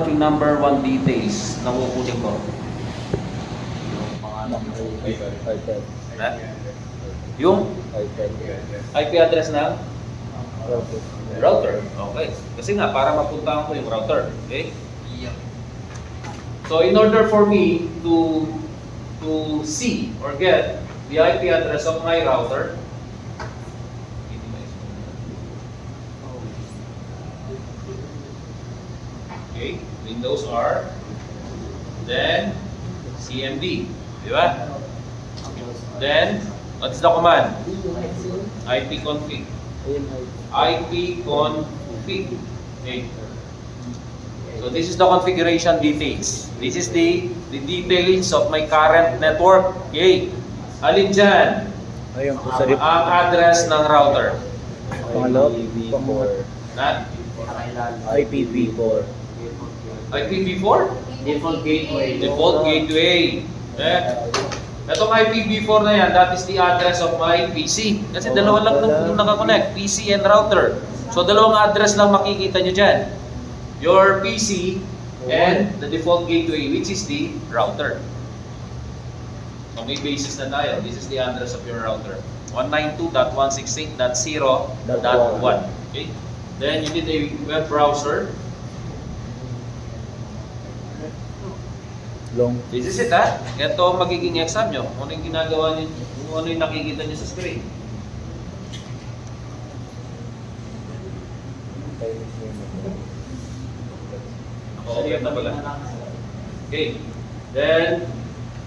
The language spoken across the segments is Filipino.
Yung number 1 details na kukunin ko. Yung IP address ng router. Okay. Kasi nga, para mapuntahan ko yung router. Okay? So, in order for me to see or get the IP address of my router, okay, Windows R, then CMD, di ba? Then, what's the command? ipconfig. ipconfig. Okay. So this is the configuration details. This is the details of my current network. Okay. Alin dyan? Ayun po sa Ang address ng router. pangalawa, Na? IPv4. IPv4? Default gateway. Default gateway. Itong IPv4 na yan, that is the address of my PC. Kasi dalawa lang nung nakakonect, PC and router. So dalawang address lang makikita nyo dyan. Your PC and the default gateway, which is the router. So may basis na tayo. This is the address of your router. 192.168.0.1. Okay? Then you need a web browser. Long. This is it, ha? Ito ang magiging exam nyo. Ano yung ginagawa nyo, ano yung nakikita nyo sa screen. Okay na pala. Okay. Then,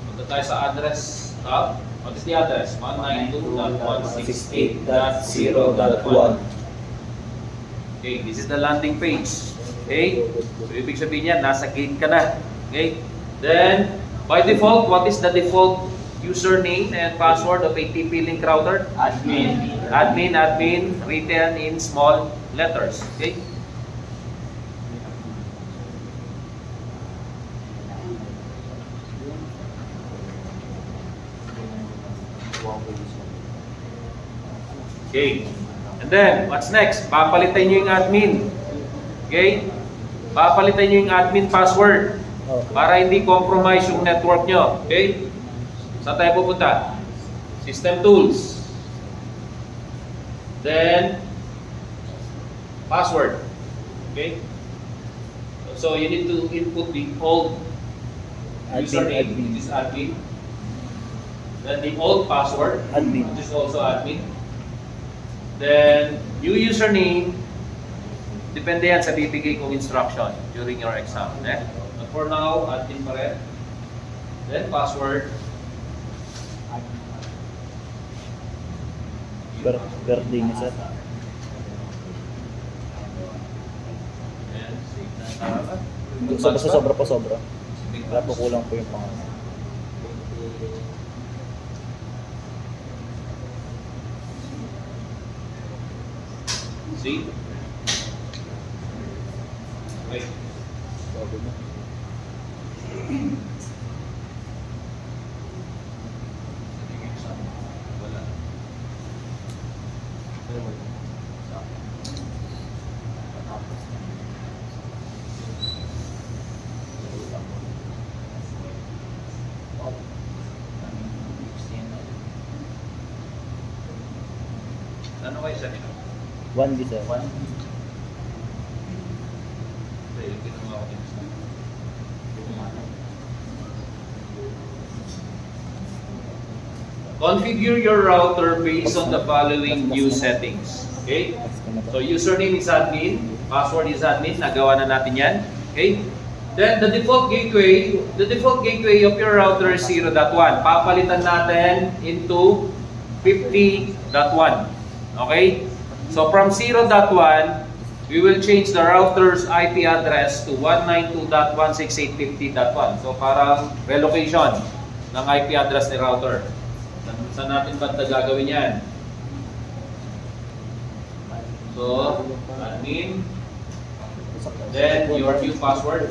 punta tayo sa address tab. What is the address? 192.168.0.1. Okay, this is the landing page. Okay? So, ibig sabihin yan, nasa gate ka na. Okay? Then, by default, what is the default username and password of a TP-Link router? Admin. Admin, written in small letters. Okay? Okay. And then, what's next? Papalitan nyo yung admin. Okay? Papalitan nyo yung admin password. Okay. Para hindi compromise yung network nyo. Okay? Saan tayo pupunta? System tools. Then, password. Okay? So, you need to input the old username, which is admin. Then the old password, Admin. which is also admin. Then, new username, depende yan sa bibigay kong instruction during your exam. Eh? But for now, admin pa rin. Then, password. Birthday niya sir. Ayan, save na. Basta sobra pa sobra. Wala po kulang po yung pangalan. See? Wait. Sabi mo. Wala. Ano kayo sa nito? 1 sir. Configure your router based on the following new settings. Okay? So username is admin, password is admin, nagawa na natin yan. Okay? Then the default gateway of your router is 0.1. Papalitan natin into 50.1. Okay? So from 0.1, we will change the router's IP address to 192.168.50.1. So parang relocation ng IP address ni router. Saan natin ba gagawin yan? So, admin, then your new password.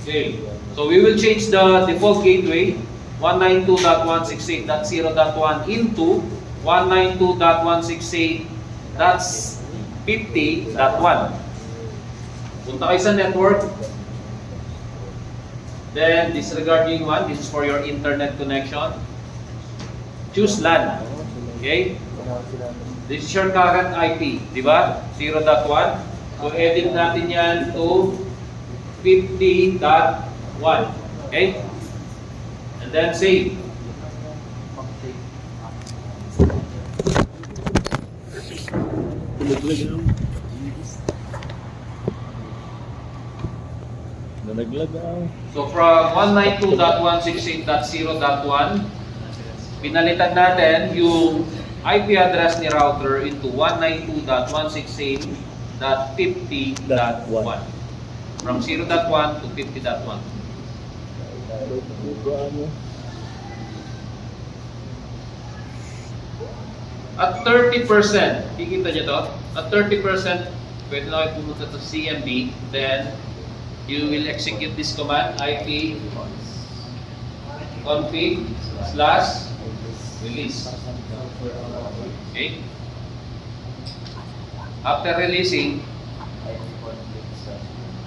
Okay, so we will change the default gateway 192.168.0.1 into 192.168 That's 50.1. Punta kayo sa network. Then, disregard yung one. This is for your internet connection. Choose LAN. Okay? This is your current IP. Di ba? 0.1. So, edit natin yan to 50.1. Okay? And then, save. So from 192.168.0.1, pinalitan natin yung IP address ni router into 192.168.50.1. From 0.1 to 50.1. At 30%, kikita nyo to? At 30%, pwede na kayo pumunta sa CMD, then you will execute this command, IP config / release. Okay? After releasing,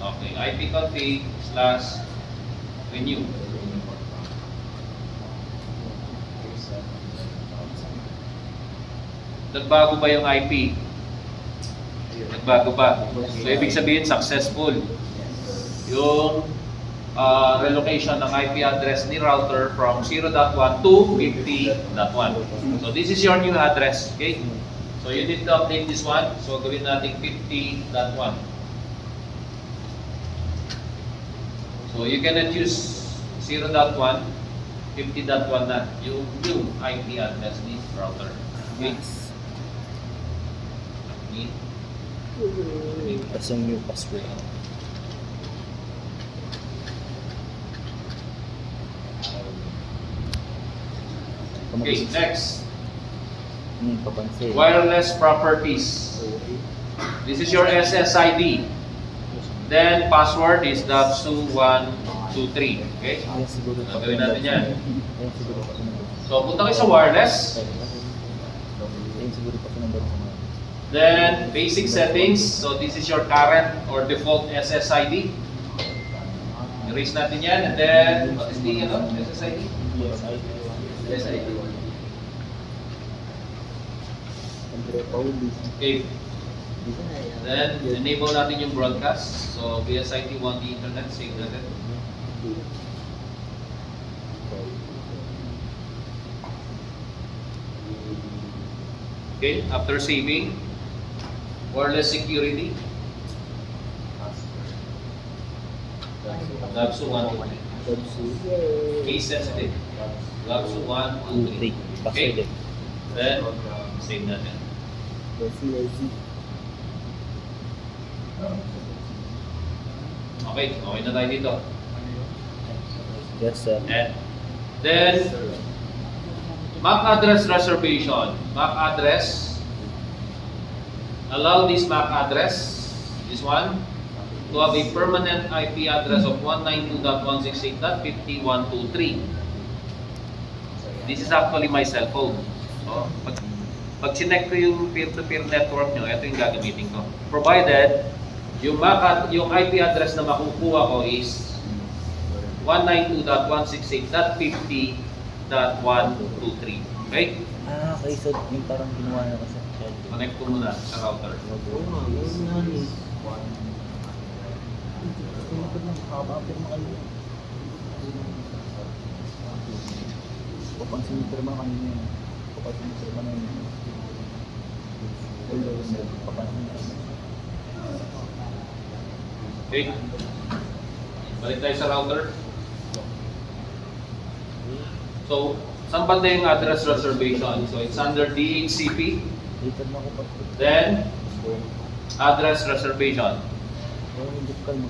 okay, IP config / renew. Nagbago ba yung IP? Nagbago ba? So, ibig sabihin, successful yung relocation ng IP address ni router from 0.1 to 50.1. So, this is your new address. Okay? So, you need to update this one. So, gawin natin 50.1. So, you cannot use 0.1, 50.1 na. Yung new IP address ni router. Okay? Tapos yung new password. Okay, next. Papansin. Wireless properties. This is your SSID. Then, password is .su123. Okay? Gagawin natin yan. So, punta kayo sa wireless. Then, basic settings. So, this is your current or default SSID. Erase natin yan. And then, what is the SSID? SSID. Okay. Then, enable natin yung broadcast. So, BSID 1 the internet. Save natin. Okay, after saving, wireless security. Lapso 1, 2, 3. Case sensitive. Lapso 1, 2, 3. Okay. Then, save natin. Okay, okay na tayo dito. Yes, sir. And then, MAC address reservation. MAC address. Allow this MAC address, this one, to have a permanent IP address of 192.168.50.123. This is actually my cell phone. So, pag chinek ko yung peer-to-peer network nyo, ito yung gagamitin ko. Provided, yung IP address na makukuha ko is 192.168.50.123. Okay? Okay, so yung parang ginawa na kasi. Connect ko muna sa router. Papansin nito naman kanina yun. Papansin nito naman yun. Papansin nito. Okay? Balik tayo sa router. So, saan banda yung address reservation? So, it's under DHCP. Dito na ako pa. Then, address reservation.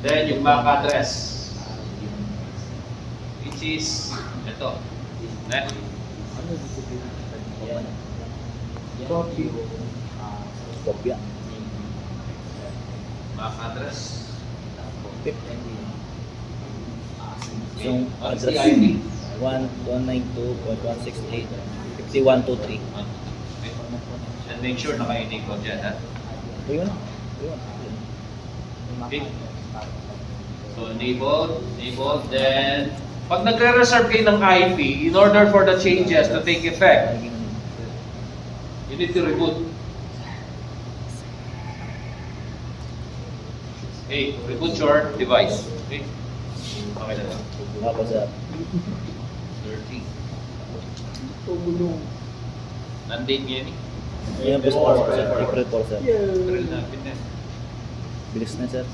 Then, yung MAC address. Which is, ito. Next. Kopya. MAC address. So, What's the address IP? 192.168.5123. And And make sure naka-enable dyan, ha? Ayun. Ayun. Okay. So, enabled, then pag nagre-reserve kayo ng IP, in order for the changes to take effect, you need to reboot. Okay, reboot your device. Okay. Okay na lang. Tapos sir. 30. Nandate niya ni. Ayan po sir. April 4 sir. April natin na. Bilis na sir.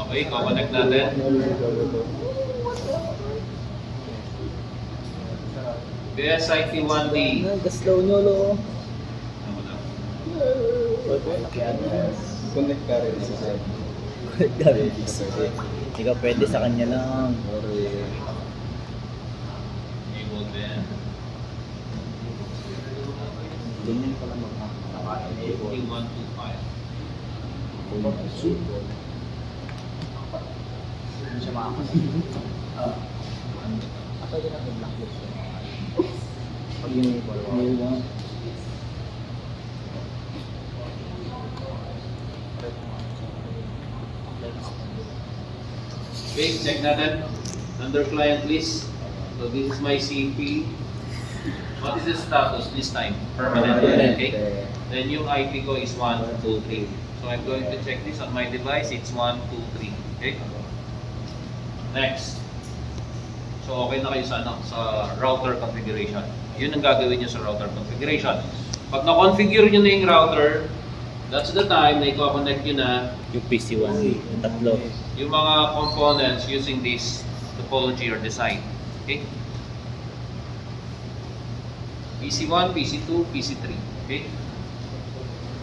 Okay, connect natin. BSIT1D. Slow nyo lo. Connect ka rin sa side. Hindi ka pwede sa kanya lang. Enable din. Ganyan pala Enable 125. Hindi siya makakasin. Pwede na i-blacklist yun. Pag enable. Okay, check natin. Under client list. So this is my CP. What is the status this time? Permanent. Okay. Then yung IP ko is 1, 2, 3. So I'm going to check this on my device. It's 1, 2, 3. Okay. Next. So okay na kayo sa, sa router configuration. Yun ang gagawin nyo sa router configuration. Pag na-configure nyo na yung router, that's the time na i-connect nyo na Yung PC1, yung tatlo. yung mga components using this topology or design. Okay? PC1, PC2, PC3. Okay?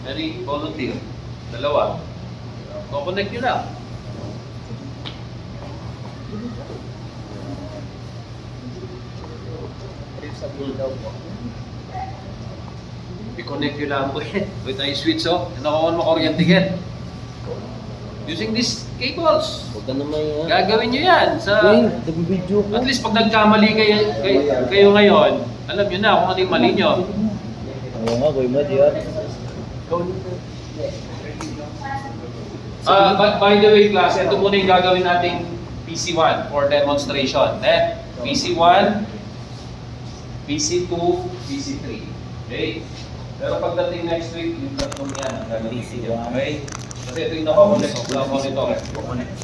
Very volunteer. Dalawa. Connect nyo lang. I-connect nyo lang po yan. With a switch, oh. Nakakuha mo kuryente yan. Using these cables. Huwag ka naman yan. Gagawin nyo yan sa... Nag-video ko. At least pag nagkamali kayo ngayon, alam nyo na kung ano yung mali nyo. Oo nga, gawin mo, diyan. By the way, class, ito muna yung gagawin nating PC1 for demonstration. Then, PC1, PC2, PC3. Okay? Pero pagdating next week, yung tatlong yan ang gagawin. PC1. Okay? Kasi ito yung nakakonect sa monitor.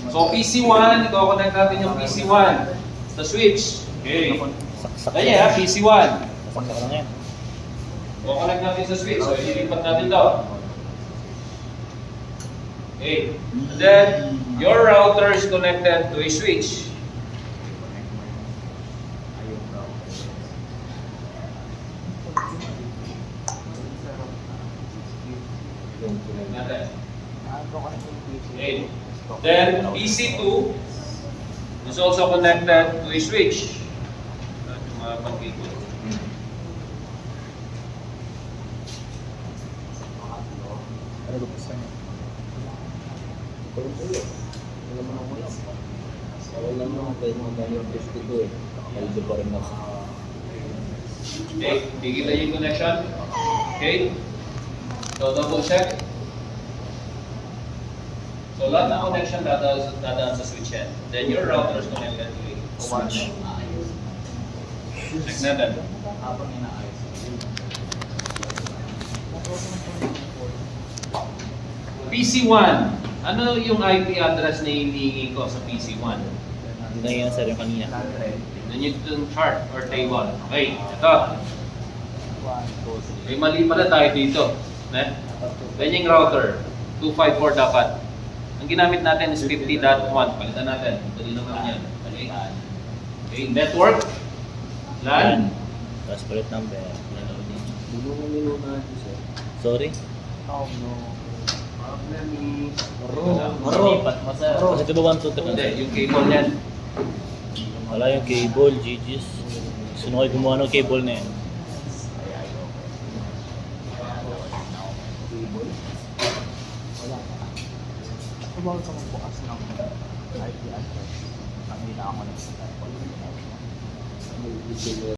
So, PC1, i-connect natin yung PC1 sa switch. Okay. Saksak. Kaya, PC1. Saksak lang yan. I-connect natin sa switch. So, ililipat natin to. Okay. Then, your router is connected to a switch. Natin. Okay. Then, PC2 is also connected to a switch. Yung mga pag-cable. Ano ba gusto niya? Wala naman pwede mo tayo yung test ko eh. Kaldo pa rin ako. Okay, bigyan yung connection. Okay. So, double check. So, lahat ng connection dadaan sa switch yan. Then, your router is connected to a switch. Check natin. PC1. Ano yung IP address na hinihingi ko sa PC1? Hindi na yan sir yung kanina. Tignan nyo yung chart or table. Okay, ito. May mali pala tayo dito. Then yung router, 254 dapat. Ang ginamit natin is 50.1. Palitan natin. Dali naman yan. Okay, network. LAN. Tapos palit number. Sorry? Lipat mo sir. Kasi ito ba 1, 2, 3? Hindi, yung cable yan. Wala yung cable, GG's. Gusto na kayo gumawa ng cable na yan. Bawal ka magbukas ng IP address. Ang hindi na ako nagsasabi.